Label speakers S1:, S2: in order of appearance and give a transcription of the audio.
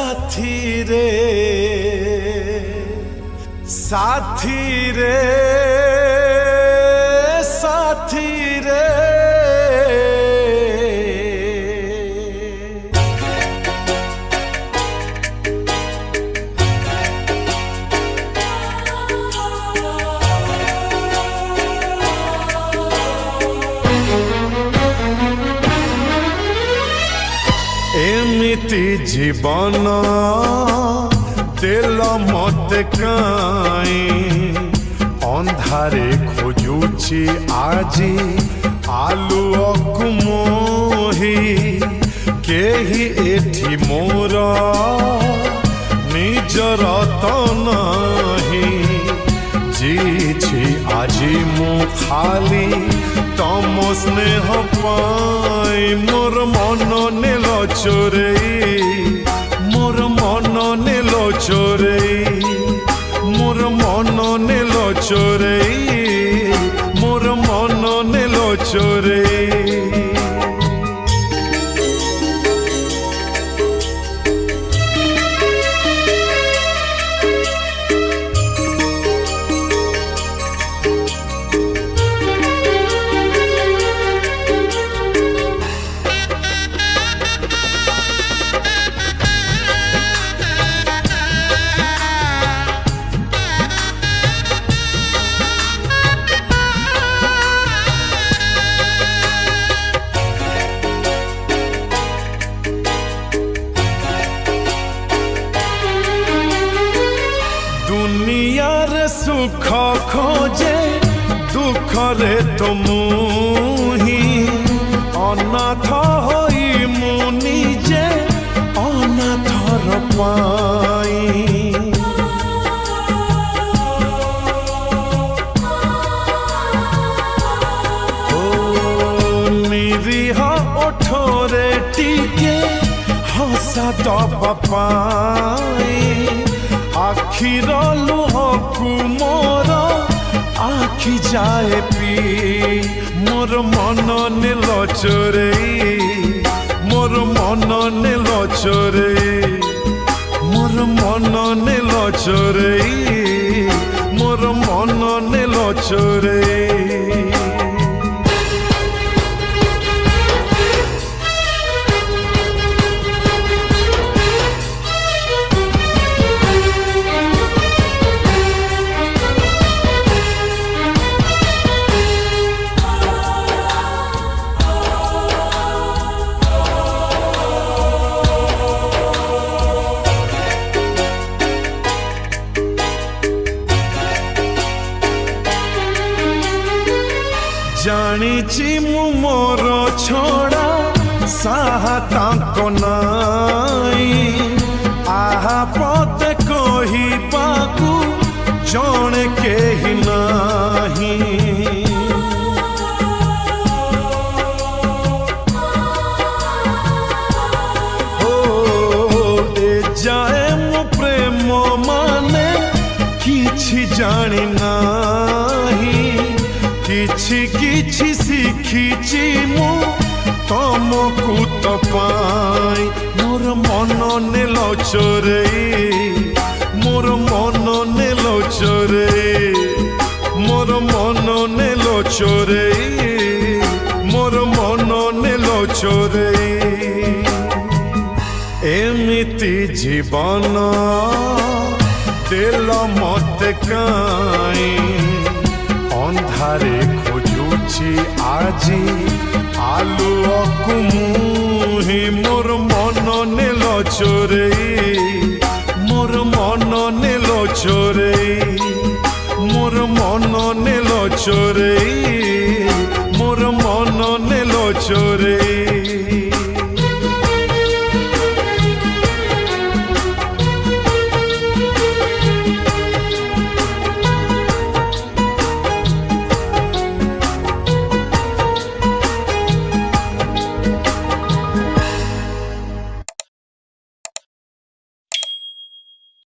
S1: साथी रे साथी रे साथी रे एमिति जीवन दिल मत काई अंधारे खोजुची आजी आलुअक मोही केही एठी मोर निजर तो नाही जीछि आजी मु खाली तम स्नेह पाई मोर मन नेल चोरई मोर मन नेल चोरई मोर मन नेल चोरई मोर मन नेल चोरई दुनियार सुख खोजे दुख रे तो मुही अनाथ होई मु निजे अनाथर पाई ओ निरीह ओठरे टिके हसा दबा पाई आखिर लुहकु मोर आखि जाए पी मोर मन नेल चोरई मोर मन नेल चोरई मोर मन नेल चोरई मोर मन नेल चोरई जानी मु मोर छोड़ा साहा ताको नाई आहा पद कही पाकु जणे केही नाही ओ ए जाए मु प्रेम माने किछि जानी नाही किछि किछि शिखिछि मु तमकु तो पाई मोर मन नेल चोरई मोर मन नेल चोरई मोर मन नेल चोरई मोर मन नेल चोरई एमिति जीवन दिल मत काई अंधारे खोजुची आजी आलुअक मुही मोर मन नेल चोरई मोर मन नेल चोरई मोर मन नेल चोरई मोर मन नेल चोरई।